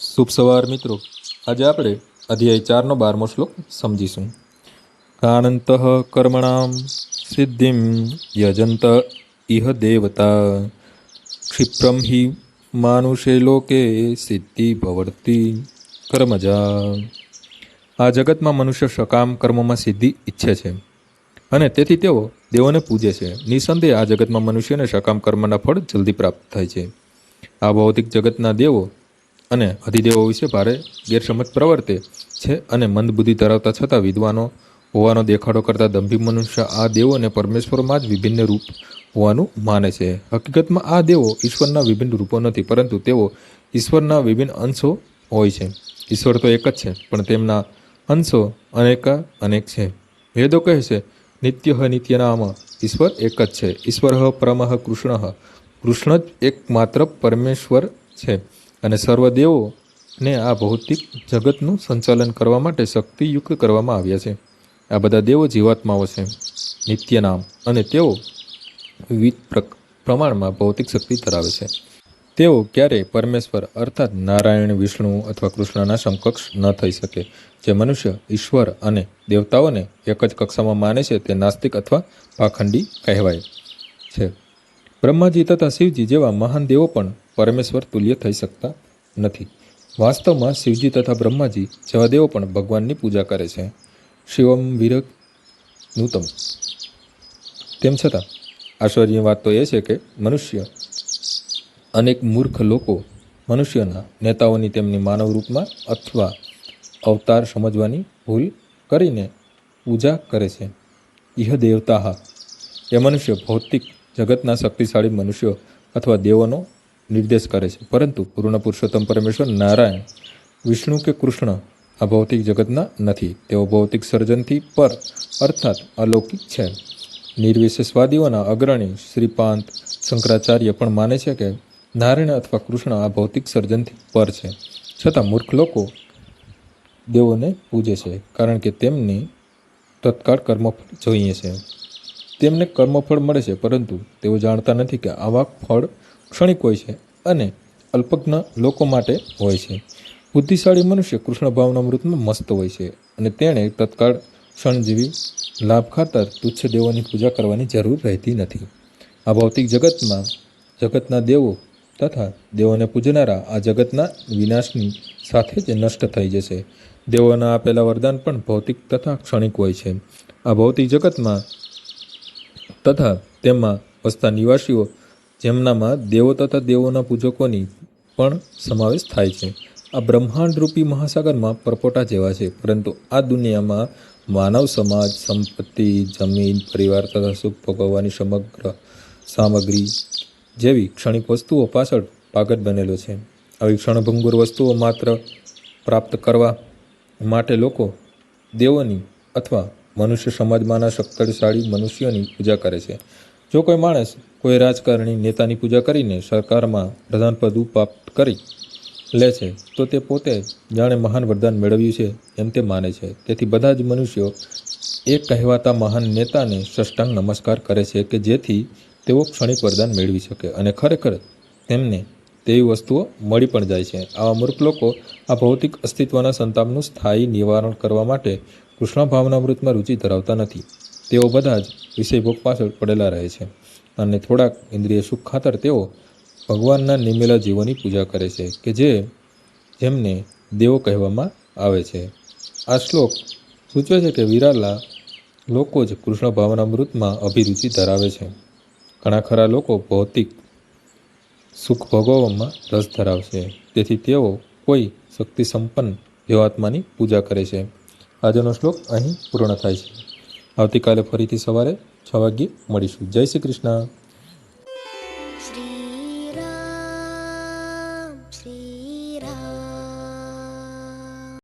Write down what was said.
શુભ સવાર મિત્રો. આજે આપણે અધ્યાય 4નો 12મો શ્લોક સમજીશું. કાનંત કર્મણામ સિદ્ધિમ યજંત ઇહ દેવતા ક્ષિપ્રમ હિ માનુષે લોકે સિદ્ધિ ભવર્તી કર્મજા. આ જગતમાં મનુષ્ય સકામ કર્મોમાં સિદ્ધિ ઈચ્છે છે અને તેથી તેઓ દેવોને પૂજે છે. નિસંદેહ આ જગતમાં મનુષ્યને સકામ કર્મના ફળ જલ્દી પ્રાપ્ત થાય છે. આ ભૌતિક જગતના દેવો અને અધિદેવો વિશે ભારે ગેરસમજ પ્રવર્તે છે અને મંદબુદ્ધિ ધરાવતા છતાં વિદ્વાનો હોવાનો દેખાડો કરતા દંભી મનુષ્ય આ દેવોને પરમેશ્વરમાં જ વિભિન્ન રૂપ હોવાનું માને છે. હકીકતમાં આ દેવો ઈશ્વરના વિભિન્ન રૂપો નથી, પરંતુ તેઓ ઈશ્વરના વિભિન્ન અંશો હોય છે. ઈશ્વર તો એક જ છે, પણ તેમના અંશો અનેક છે. વેદો કહે છે, નિત્ય નિત્યનામ, ઈશ્વર એક જ છે. ઈશ્વર પરમઃ કૃષ્ણ, કૃષ્ણ જ એકમાત્ર પરમેશ્વર છે અને સર્વ દેવોને આ ભૌતિક જગતનું સંચાલન કરવા માટે શક્તિયુક્ત કરવામાં આવ્યા છે. આ બધા દેવો જીવાત્માઓ છે, નિત્યનામ, અને તેઓ વિવિધ પ્રમાણમાં ભૌતિક શક્તિ ધરાવે છે. તેઓ ક્યારેય પરમેશ્વર અર્થાત નારાયણ, વિષ્ણુ અથવા કૃષ્ણના સમકક્ષ ન થઈ શકે. જે મનુષ્ય ઈશ્વર અને દેવતાઓને એક જ કક્ષામાં માને છે તે નાસ્તિક અથવા પાખંડી કહેવાય છે. બ્રહ્માજી તથા શિવજી જેવા મહાન દેવો પણ પરમેશ્વર તુલ્ય થઈ શકતા નથી. વાસ્તવમાં શિવજી તથા બ્રહ્માજી જેવા દેવો પણ ભગવાનની પૂજા કરે છે. શિવમ વિરનુતમ. તેમ છતાં આશ્ચર્યની વાત તો એ છે કે મનુષ્ય અનેક મૂર્ખ લોકો મનુષ્યના નેતાઓની તેમની માનવ રૂપમાં અથવા અવતાર સમજવાની ભૂલ કરીને પૂજા કરે છે. ઇહ દેવતા, એ મનુષ્ય ભૌતિક જગતના શક્તિશાળી મનુષ્યો અથવા દેવોનો નિર્દેશ કરે છે, પરંતુ પૂર્ણ પુરુષોત્તમ પરમેશ્વર નારાયણ, વિષ્ણુ કે કૃષ્ણ આ ભૌતિક જગતના નથી. તેઓ ભૌતિક સર્જનથી પર અર્થાત અલૌકિક છે. નિર્વિશેષવાદીઓના અગ્રણી શ્રીપાંત શંકરાચાર્ય પણ માને છે કે નારાયણ અથવા કૃષ્ણ આ ભૌતિક સર્જનથી પર છે. છતાં મૂર્ખ લોકો દેવોને પૂજે છે કારણ કે તેમને તત્કાળ કર્મફળ જોઈએ છે. તેમને કર્મફળ મળે છે, પરંતુ તેઓ જાણતા નથી કે આવા ફળ ક્ષણિક હોય છે અને અલ્પજ્ઞ લોકો માટે હોય છે. બુદ્ધિશાળી મનુષ્ય કૃષ્ણ ભાવના અમૃતમાં મસ્ત હોય છે અને તેણે તત્કાળ ક્ષણજીવી લાભ ખાતર તુચ્છ દેવોની પૂજા કરવાની જરૂર રહેતી નથી. આ ભૌતિક જગતના દેવો તથા દેવોને પૂજનારા આ જગતના વિનાશની સાથે જ નષ્ટ થઈ જશે. દેવોના આપેલા વરદાન પણ ભૌતિક તથા ક્ષણિક હોય છે. આ ભૌતિક જગતમાં તથા તેમાં વસતા નિવાસીઓ જેમનામાં દેવો તથા દેવોના પૂજકોની પણ સમાવેશ થાય છે. આ બ્રહ્માંડ રૂપી મહાસાગરમાં પરપોટા જેવા છે, પરંતુ આ દુનિયામાં માનવ સમાજ, સંપત્તિ, જમીન, પરિવાર તથા સુખ ભોગવવાની સમગ્ર સામગ્રી જેવી ક્ષણિક વસ્તુઓ પાછળ પાગલ બનેલો છે. આવી ક્ષણભંગુર વસ્તુઓ માત્ર પ્રાપ્ત કરવા માટે લોકો દેવોની અથવા મનુષ્ય સમાજમાંના શક્તિશાળી મનુષ્યોની પૂજા કરે છે. જો કોઈ માણસ કોઈ રાજકારણી નેતાની પૂજા કરીને સરકારમાં પ્રધાન પદ પ્રાપ્ત કરી લે છે તો તે પોતે જાણે મહાન વરદાન મેળવ્યું છે એમ તે માને છે. તેથી બધા જ મનુષ્યો એ કહેવાતા મહાન નેતાને સાષ્ટાંગ નમસ્કાર કરે છે કે જેથી તેઓ ક્ષણિક વરદાન મેળવી શકે, અને ખરેખર તેમને તેવી વસ્તુઓ મળી પણ જાય છે. આવા મૂર્ખ લોકો આ ભૌતિક અસ્તિત્વના સંતાપનું સ્થાયી નિવારણ કરવા માટે કૃષ્ણ ભાવનામૃતમાં રુચિ ધરાવતા નથી. તેઓ બધા જ વિષયભોગ પાછળ પડેલા રહે છે અને થોડાક ઇન્દ્રિય સુખ ખાતર તેઓ ભગવાનના નિમેલા જીવોની પૂજા કરે છે કે જેમને દેવો કહેવામાં આવે છે. આ શ્લોક સૂચવે છે કે વિરાલા લોકો જ કૃષ્ણ ભાવનામૃતમાં અભિરુચિ ધરાવે છે. ઘણા ખરા લોકો ભૌતિક સુખ ભોગવવામાં રસ ધરાવશે, તેથી તેઓ કોઈ શક્તિ સંપન્ન દેવાત્માની પૂજા કરે છે. આજનો શ્લોક અહીં પૂર્ણ થાય છે. આવતીકાલે ફરીથી સવારે 6 વાગ્યે મળીશું. જય શ્રી કૃષ્ણ.